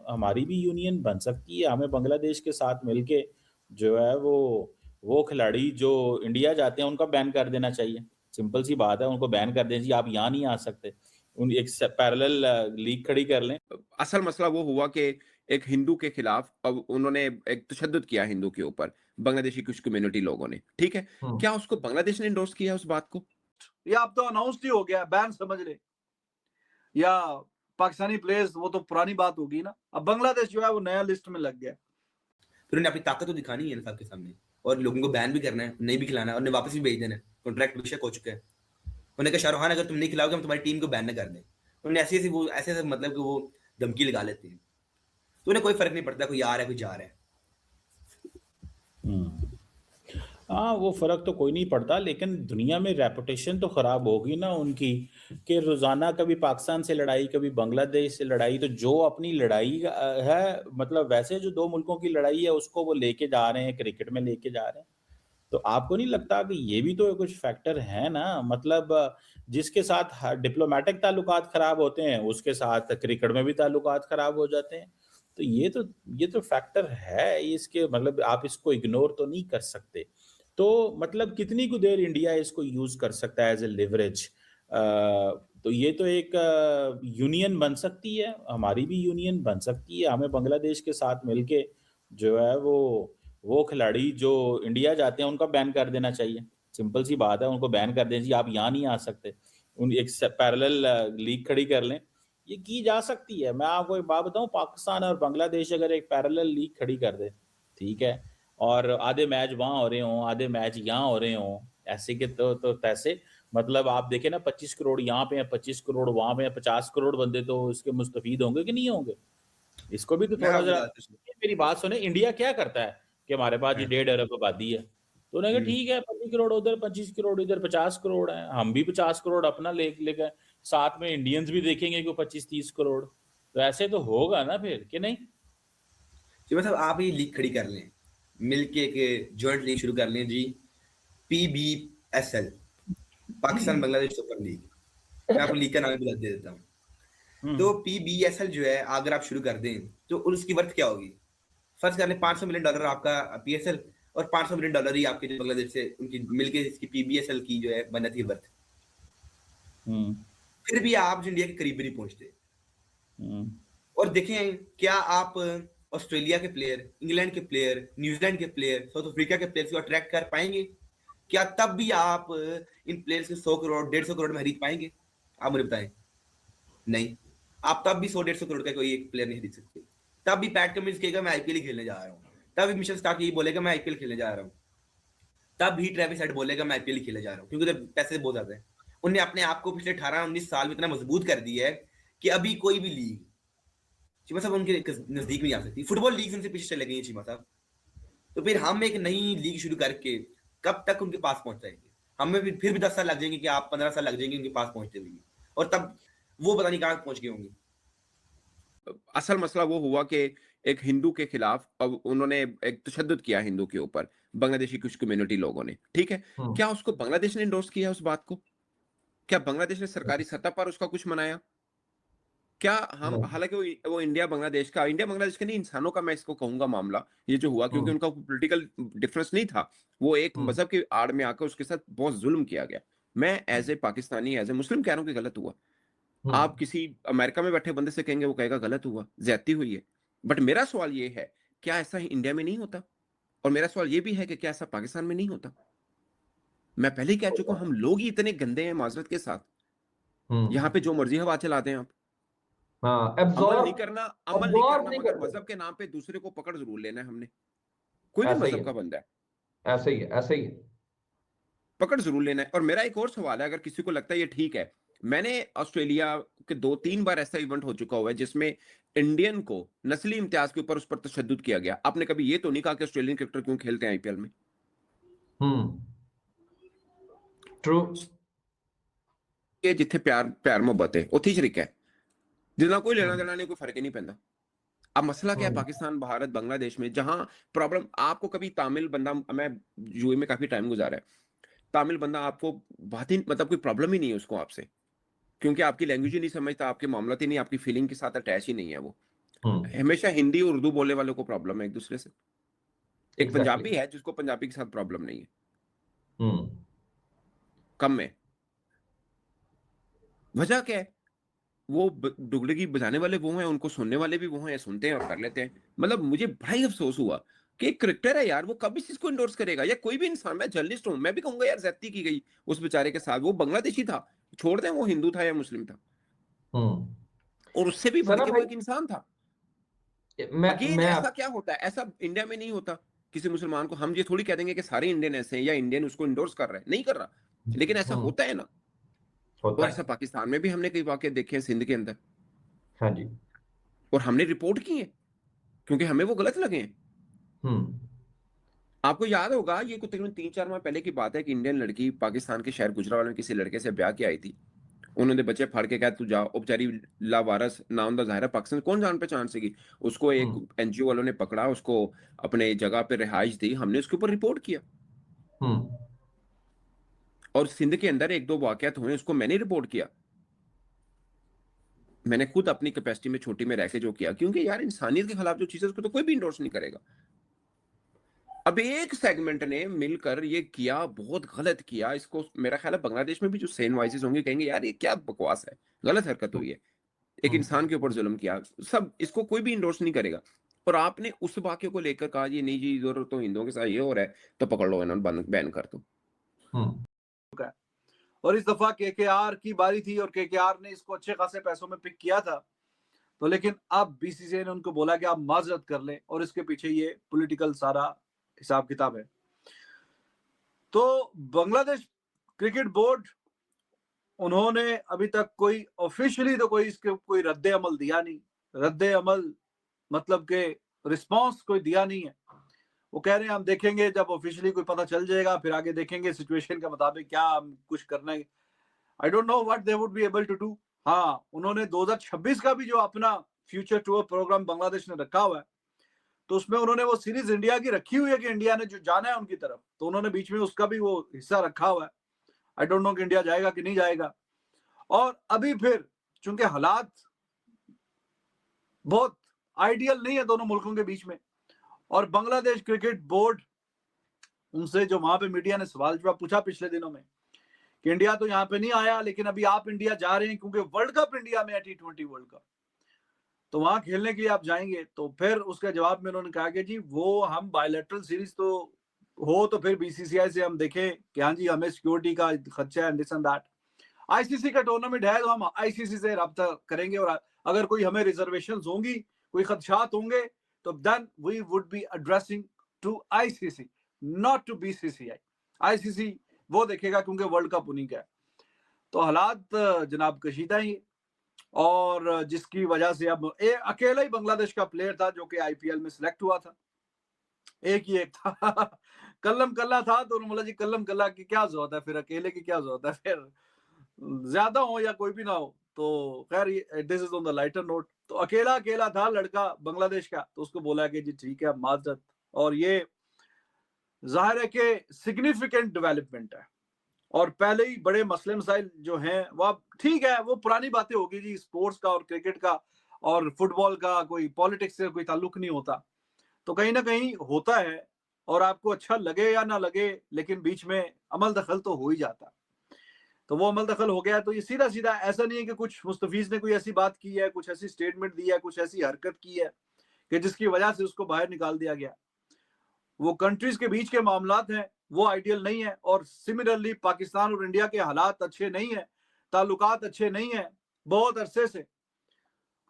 हमारी भी यूनियन बन सकती है। हमें बांग्लादेश के साथ मिलके जो है वो खिलाड़ी जो इंडिया जाते हैं उनका बैन कर देना चाहिए। सिंपल सी बात है, उनको बैन कर दें जी, आप यहाँ नहीं आ सकते। उन एक स पैरेलल लीग खड़ी कर लें। असल मसला वो हुआ कि एक हिंदू के खिलाफ अब उन्होंने एक तशद्दुद किया हिंदू के ऊपर, बांग्लादेशी कुछ कम्युनिटी लोगों ने, ठीक है? क्या उसको बांग्लादेश ने एंडोर्स किया उस बात को? या अब तो अनाउंस ही हो गया, बैन समझ ले, या पाकिस्तानी प्लेयर्स, वो तो पुरानी बात होगी ना। अब बांग्लादेश जो है वो नया लिस्ट में लग गया। फिर उन्हें अपनी ताकत तो दिखानी है ना सबके सामने, और लोगों को बैन भी करना है, नहीं भी खिलाना है, और उन्हें वापस भी भेज देना है। कॉन्ट्रैक्ट बेशक हो चुका है। उन्होंने कहा शाहरुख खान अगर तुम नहीं खिलाओगे हम तुम्हारी टीम को बैन न कर दें। उन्होंने ऐसे मतलब कि वो धमकी लगा लेते हैं। तो उन्हें कोई फर्क नहीं पड़ता कोई आ रहा है कोई जा रहा है। हाँ, वो फ़र्क तो कोई नहीं पड़ता, लेकिन दुनिया में रेपुटेशन तो ख़राब होगी ना उनकी, कि रोज़ाना कभी पाकिस्तान से लड़ाई, कभी बांग्लादेश से लड़ाई। तो जो अपनी लड़ाई है, मतलब वैसे जो 2 मुल्कों की लड़ाई है उसको वो लेके जा रहे हैं, क्रिकेट में लेके जा रहे हैं। तो आपको नहीं लगता कि ये भी तो कुछ फैक्टर है ना? मतलब जिसके साथ डिप्लोमेटिक ताल्लुकात ख़राब होते हैं, उसके साथ क्रिकेट में भी ताल्लुकात ख़राब हो जाते हैं। तो ये तो फैक्टर है, इसके मतलब आप इसको इग्नोर तो नहीं कर सकते। तो मतलब कितनी कुछ देर इंडिया इसको यूज़ कर सकता है एज़ अ लिवरेज। तो ये तो एक यूनियन बन सकती है, हमारी भी यूनियन बन सकती है। हमें बांग्लादेश के साथ मिलके जो है वो खिलाड़ी जो इंडिया जाते हैं उनका बैन कर देना चाहिए। सिंपल सी बात है, उनको बैन कर दें जी, आप यहाँ नहीं आ सकते। उन एक स पैरेलल लीग खड़ी कर लें। ये की जा सकती है। मैं आपको एक बात बताऊँ, पाकिस्तान और बांग्लादेश अगर एक पैरेलल लीग खड़ी कर दें, ठीक है? और आधे मैच वहाँ हो रहे हों, आधे मैच यहाँ हो रहे हों, ऐसे के तो तैसे मतलब आप देखें ना, 25 करोड़ यहाँ पे हैं, 25 करोड़ वहाँ पे हैं, 50 करोड़ बंदे तो इसके मुस्तफ़ीद होंगे कि नहीं होंगे? इसको भी तो मैं थोड़ा आपकी ज़रा बात से सहमत मेरी बात सुने, इंडिया क्या करता है कि हमारे पास ये हूँ। 1.5 अरब आबादी है। तो उन्होंने कहा हुँ। ठीक है, 25 करोड़ उधर, 25 करोड़ इधर, 50 करोड़ हैं। हम भी 50 करोड़ अपना ले लेके साथ में इंडियंस भी देखेंगे कि 25-30 करोड़। तो ऐसे तो होगा ना फिर, कि नहीं? जी मतलब आप ये लीग खड़ी कर लें, मिलके एक जॉइंट लीग शुरू कर लें जी, पीबीएसएल, पाकिस्तान बांग्लादेश सुपर लीग। मैं आपको लीग का नाम भी बता दे देता हूँ। तो हुँ। पीबीएसएल जो है अगर आप शुरू कर दें तो उसकी वर्थ क्या होगी? फर्ज कर लें $500 मिलियन आपका पीएसएल, और $500 मिलियन ही आपके जो बांग्लादेश से उनकी मिलके इसकी पीबीएसएल की जो है बन जाती है वर्थ। हुँ, फिर भी आप जो इंडिया के करीब भी नहीं पहुंचते। हुँ। और देखें क्या आप ऑस्ट्रेलिया के प्लेयर, इंग्लैंड के प्लेयर, न्यूजीलैंड के प्लेयर, साउथ अफ्रीका के प्लेयर्स को अट्रैक्ट कर पाएंगे? क्या तब भी आप इन प्लेयर्स को 100 करोड़ 150 करोड़ में खरीद पाएंगे? आप मुझे बताएं। नहीं, आप तब भी 100-150 करोड़ का कोई एक प्लेयर नहीं खरीद सकते। तब भी पैट कमिंस कहेगा मैं आईपीएल ही खेलने जा रहा हूँ। तब भी मिशेल स्टार्क यही बोलेगा मैं आईपीएल खेलने जा रहा हूँ। तब भी ट्रेविस हेड बोलेगा मैं आईपीएल ही खेलने जा रहा हूँ, क्योंकि उधर पैसे बहुत ज्यादा है। उन्होंने अपने आप को पिछले 18-19 साल में इतना मजबूत कर दिया है कि अभी कोई भी लीग चीमा साहब उनके नजदीक नहीं आ सकती। फुटबॉल लीग उनसे पीछे चले गई है चीमा साहब। तो फिर हम एक नई लीग शुरू करके कब तक उनके पास पहुंच जाएंगे? हमें फिर भी 10 साल लग जाएंगे, कि आप 15 साल लग जाएंगे उनके पास पहुंचते हुए, और तब वो पता नहीं कहां पहुंच गए होंगे। असल मसला वो हुआ कि एक हिंदू के खिलाफ अब उन्होंने एक तशद्दुद किया हिंदू के ऊपर, बांग्लादेशी कुछ कम्युनिटी लोगों ने, ठीक है? क्या उसको बांग्लादेश ने एंडोर्स किया उस बात को? क्या बांग्लादेश ने सरकारी सतह पर उसका कुछ मनाया? क्या हम हालाँकि वो इंडिया बांग्लादेश का नहीं, इंसानों का मैं इसको कहूँगा मामला, ये जो हुआ, क्योंकि उनका पॉलिटिकल डिफरेंस नहीं था। वो एक मज़हब की आड़ में आकर उसके साथ बहुत ज़ुल्म किया गया। मैं as a Pakistani, as a Muslim कह रहा हूँ कि गलत हुआ। आप किसी अमेरिका में बैठे बंदे से कहेंगे, वो कहेगा गलत हुआ, ज़्यादती हुई है। बट मेरा सवाल ये है, क्या ऐसा इंडिया में नहीं होता? और मेरा सवाल ये भी है कि क्या ऐसा पाकिस्तान में नहीं होता? मैं पहले ही कह चुका हूँ, हम लोग ही इतने गंदे हैं माज़रत के साथ। यहाँ पे जो मर्ज़ी हवा चला दें आप। हाँ, अमल नहीं एब्जॉर्ब करना, नहीं मगर करते। मज़हब के नाम पे दूसरे को पकड़ ज़रूर लेना है हमने। कोई भी ऐसा ही मज़हब है, का बंदा है, ऐसा ही है, ऐसा ही है। पकड़ ज़रूर लेना है। और मेरा एक और सवाल है, अगर किसी को लगता है ये ठीक है, मैंने ऑस्ट्रेलिया के 2-3 बार ऐसा इवेंट हो चुका हुआ है जिसमें इंडियन को नस्ली इम्तियाज़ के ऊपर उस पर तशद्दुद किया गया। आपने कभी ये तो नहीं कहा कि ऑस्ट्रेलियन क्रिकेटर क्यों खेलते हैं आईपीएल में? ट्रू। ये जिथे प्यार मोहब्बत है, उत्थे शरीक है। जितना कोई लेना देना नहीं, कोई फ़र्क ही नहीं पैंदा। अब मसला क्या है पाकिस्तान, भारत, बांग्लादेश में, जहां प्रॉब्लम आपको कभी तामिल बंदा, मैं यूएई में काफी टाइम गुजारा है, तामिल बंदा आपको बात ही मतलब कोई प्रॉब्लम ही नहीं है उसको आपसे, क्योंकि आपकी लैंग्वेज ही नहीं समझता, आपके मामला ही नहीं, आपकी फीलिंग के साथ अटैच ही नहीं है वो। हमेशा हिंदी और उर्दू बोलने वालों को प्रॉब्लम है एक दूसरे से। एक Exactly. पंजाबी है जिसको पंजाबी के साथ प्रॉब्लम नहीं है, कम में। वजह क्या है? वो डुगडगी बजाने वाले वो हैं, उनको सुनने वाले भी वो हैं, सुनते हैं और कर लेते हैं। मतलब मुझे बड़ा ही अफसोस हुआ कि एक क्रिकेटर है यार, वो कब इस चीज को इंडोर्स करेगा? या कोई भी इंसान, मैं जर्नलिस्ट हूं, मैं भी कहूंगा यार ज्यादती की गई उस बेचारे के साथ। वो बांग्लादेशी था, छोड़ दें वो हिंदू था या मुस्लिम था, और उससे भी बढ़ सना के वो भाई, एक इंसान था। मैं अगेन मैं ऐसा क्या होता है? ऐसा इंडिया में नहीं होता। किसी मुसलमान को हम ये थोड़ी कह देंगे कि सारे इंडियन ऐसे हैं या इंडियन उसको इंडोर्स कर रहे हैं, नहीं कर रहा, लेकिन ऐसा होता है ना। होता और है। ऐसा पाकिस्तान में भी हमने कई वाकये देखे हैं, सिंध के अंदर, हाँ जी। और हमने रिपोर्ट की है क्योंकि हमें वो गलत लगे हैं। आपको याद होगा, ये कुछ तकरीबन 3-4 माह पहले की बात है कि इंडियन लड़की पाकिस्तान के शहर गुजरावाला में किसी लड़के से ब्याह की आई थी। उन्होंने बच्चे फाड़ के कहा तू जा, और बेचारी लावारस, नाम दा ज़ाहिर पाकिस्तान कौन जान पहचान सकी। उसको एक एनजीओ वालों ने पकड़ा, उसको अपने जगह पे रिहाइश दी, हमने उसके ऊपर रिपोर्ट किया। और सिंध के अंदर 1-2 वाकयात हुए, उसको मैंने रिपोर्ट किया। मैंने खुद अपनी कैपेसिटी में छोटी में रह के जो किया, क्योंकि यार इंसानियत के खिलाफ जो चीज है उसको तो कोई भी इंडोर्स नहीं करेगा। अब एक सेगमेंट ने मिलकर ये किया, बहुत गलत किया। इसको मेरा ख्याल है बांग्लादेश में भी जो सेन वॉइसेस होंगे कहेंगे यार ये क्या बकवास है, गलत हरकत हुई है, एक इंसान के ऊपर जुल्म किया। सब इसको कोई भी इंडोर्स नहीं करेगा। और आपने उस वाक्य को लेकर कहा ये नहीं जी इधर तो हिंदुओं के साथ ये हो रहा है, तो पकड़ लो इन्होंने, बैन कर दो। और इस दफा केकेआर की बारी थी और केकेआर ने इसको अच्छे खासे पैसों में पिक किया था, तो लेकिन अब बीसीसीआई ने उनको बोला कि आप माजरत कर लें, और इसके पीछे ये पॉलिटिकल सारा हिसाब किताब है। तो बांग्लादेश क्रिकेट बोर्ड, उन्होंने अभी तक कोई ऑफिशियली तो कोई इसके कोई रद्द अमल दिया नहीं। रद्द अमल मतलब के रिस्पांस कोई दिया नहीं है। वो कह रहे हैं हम देखेंगे, जब ऑफिशियली कोई पता चल जाएगा फिर आगे देखेंगे सिचुएशन के मुताबिक क्या हम कुछ करना है। I don't know what they would be able to do. हाँ, उन्होंने 2026 का भी जो अपना फ्यूचर टूर प्रोग्राम बांग्लादेश ने रखा हुआ है, तो उसमें उन्होंने वो सीरीज इंडिया की रखी हुई है कि इंडिया ने जो जाना है उनकी तरफ, तो उन्होंने बीच में उसका भी वो हिस्सा रखा हुआ है। आई डोंट नो कि इंडिया जाएगा कि नहीं जाएगा। और अभी फिर चूंकि हालात बहुत आइडियल नहीं है दोनों मुल्कों के बीच में, और बांग्लादेश क्रिकेट बोर्ड, उनसे जो वहां पे मीडिया ने सवाल जवाब पूछा पिछले दिनों में कि इंडिया तो यहाँ पे नहीं आया, लेकिन अभी आप इंडिया जा रहे हैं क्योंकि वर्ल्ड कप इंडिया में है, T20 वर्ल्ड कप, तो वहां खेलने के लिए आप जाएंगे। तो फिर उसके जवाब में उन्होंने कहा कि जी वो हम बायलैटरल सीरीज तो हो तो फिर बीसीसीआई से हम देखें कि हाँ जी हमें सिक्योरिटी का खर्चा है, दिस एंड दैट। आईसीसी का टूर्नामेंट है तो हम आईसीसी से रब्ता करेंगे, और अगर कोई हमें रिजर्वेशंस होंगी, कोई खदशात होंगे, तो then we would be addressing to ICC, not to BCCI. ICC वो देखेगा क्योंकि वर्ल्ड कप उन्हीं का है। तो हालात जनाब कशीदा ही, और जिसकी वजह से अब अकेला ही बांग्लादेश का प्लेयर था जो कि आईपीएल में सिलेक्ट हुआ था, एक ही एक था कल्लम कल्ला था। तो बोला जी कल्लम कल्ला की क्या जरूरत है, फिर अकेले की क्या जरूरत है, फिर ज्यादा हो या कोई भी ना हो। तो खैर this is on the lighter note. तो अकेला अकेला था लड़का बांग्लादेश का, तो उसको बोला कि जी ठीक है माजरत। और ये जाहिर है कि सिग्निफिकेंट डेवलपमेंट है, और पहले ही बड़े मसले मसाइल जो हैं वो अब ठीक है, वो पुरानी बातें होगी जी, स्पोर्ट्स का और क्रिकेट का और फुटबॉल का कोई पॉलिटिक्स से कोई ताल्लुक नहीं होता। तो कहीं ना कहीं होता है, और आपको अच्छा लगे या ना लगे, लेकिन बीच में अमल दखल तो हो ही जाता। तो वो अमल दखल हो गया। तो ये सीधा सीधा ऐसा नहीं है कि कुछ मुस्तफीज ने कोई ऐसी बात की है, कुछ ऐसी स्टेटमेंट दी है, कुछ ऐसी हरकत की है कि जिसकी वजह से उसको बाहर निकाल दिया गया। वो कंट्रीज के बीच के मामलात हैं, वो आइडियल नहीं है। और सिमिलरली पाकिस्तान और इंडिया के हालात अच्छे नहीं है, ताल्लुकात अच्छे नहीं है बहुत अरसे से।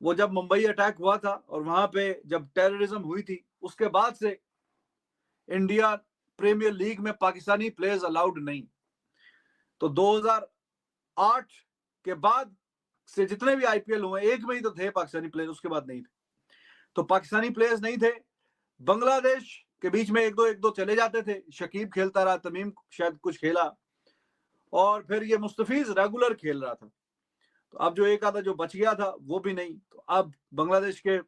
वो जब मुंबई अटैक हुआ था और वहां पे जब टेररिज्म हुई थी, उसके बाद से इंडिया प्रीमियर लीग में पाकिस्तानी प्लेयर्स अलाउड नहीं। तो 2008 के बाद से जितने भी आईपीएल हुए, एक में ही तो थे पाकिस्तानी प्लेयर, उसके बाद नहीं थे। तो पाकिस्तानी प्लेयर्स नहीं थे। बांग्लादेश के बीच में एक दो चले जाते थे, शकीब खेलता रहा, तमीम शायद कुछ खेला, और फिर ये मुस्तफीज रेगुलर खेल रहा था। तो अब जो एक आधा जो बच गया था वो भी नहीं। तो अब बांग्लादेश के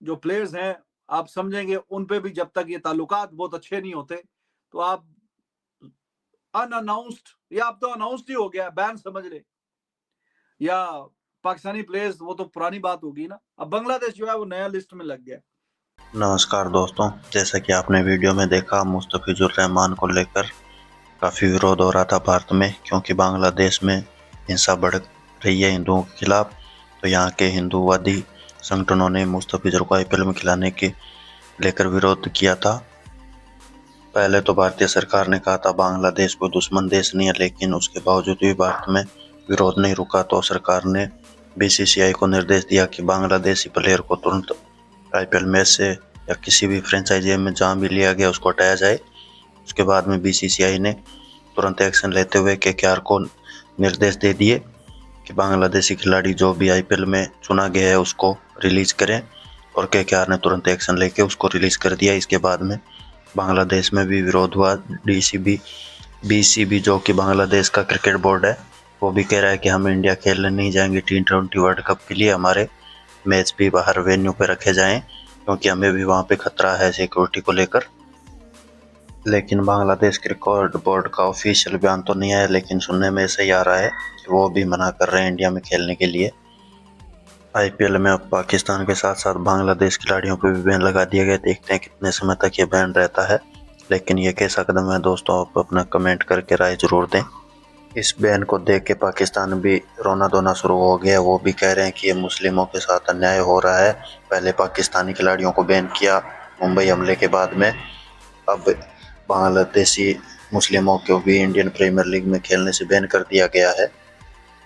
जो प्लेयर्स हैं, आप समझेंगे उन पे भी जब तक ये ताल्लुकात बहुत अच्छे नहीं होते, तो आप अनअनाउंस्ड, या अब तो अनाउंस्ड ही हो गया, बैन समझ ले, या पाकिस्तानी प्लेयर्स, वो तो पुरानी बात होगी ना। अब बांग्लादेश जो है वो नया लिस्ट में लग गया। नमस्कार दोस्तों, जैसा कि आपने वीडियो में देखा, मुस्तफिजुर रहमान को लेकर काफ़ी विरोध हो रहा था भारत में, क्योंकि बांग्लादेश में हिंसा बढ़ रही है हिंदुओं के खिलाफ। तो यहाँ के हिंदूवादी संगठनों ने मुस्तफिजुर को IPL में खिलाने के लेकर विरोध किया था। पहले तो भारतीय सरकार ने कहा था बांग्लादेश कोई दुश्मन देश नहीं है, लेकिन उसके बावजूद भी भारत में विरोध नहीं रुका। तो सरकार ने BCCI को निर्देश दिया कि बांग्लादेशी प्लेयर को तुरंत IPL मैच से या किसी भी फ्रेंचाइजी में जहाँ भी लिया गया उसको हटाया जाए। उसके बाद में BCCI ने तुरंत एक्शन लेते हुए KKR को निर्देश दे दिए कि बांग्लादेशी खिलाड़ी जो भी IPL में चुना गया है उसको रिलीज करें, और KKR ने तुरंत एक्शन लेके उसको रिलीज कर दिया। इसके बाद में बांग्लादेश में भी विरोध हुआ। BCB जो कि बांग्लादेश का क्रिकेट बोर्ड है, वो भी कह रहा है कि हम इंडिया खेलने नहीं जाएंगे T20 वर्ल्ड कप के लिए, हमारे मैच भी बाहर वेन्यू पे रखे जाएं, क्योंकि हमें भी वहाँ पे खतरा है सिक्योरिटी को लेकर। लेकिन बांग्लादेश क्रिकेट बोर्ड का ऑफिशियल बयान तो नहीं आया, लेकिन सुनने में ऐसे ही आ रहा है कि वो भी मना कर रहे हैं इंडिया में खेलने के लिए। IPL में अब पाकिस्तान के साथ साथ बांग्लादेश खिलाड़ियों पर भी बैन लगा दिया गया। देखते हैं कितने समय तक ये बैन रहता है, लेकिन ये कैसा कदम है दोस्तों, आप अपना कमेंट करके राय जरूर दें। इस बैन को देख के पाकिस्तान भी रोना धोना शुरू हो गया। वो भी कह रहे हैं कि ये मुस्लिमों के साथ अन्याय हो रहा है। पहले पाकिस्तानी खिलाड़ियों को बैन किया मुंबई हमले के बाद में, अब बांग्लादेशी मुस्लिमों को भी इंडियन प्रीमियर लीग में खेलने से बैन कर दिया गया है।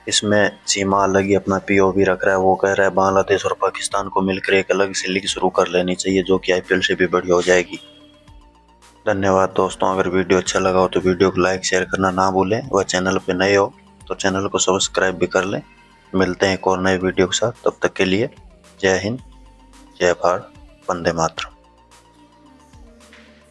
इसमें चीमा अलग ही अपना POV रख रहा है। वो कह रहा है बांग्लादेश और पाकिस्तान को मिलकर एक अलग से लीग शुरू कर लेनी चाहिए, जो कि IPL से भी बड़ी हो जाएगी। धन्यवाद दोस्तों। अगर वीडियो अच्छा लगा हो तो वीडियो को लाइक शेयर करना ना भूलें, व चैनल पे नए हो तो चैनल को सब्सक्राइब भी कर लें। मिलते हैं एक और नए वीडियो के साथ, तब तक के लिए जय हिंद, जय भारत, वंदे मातरम।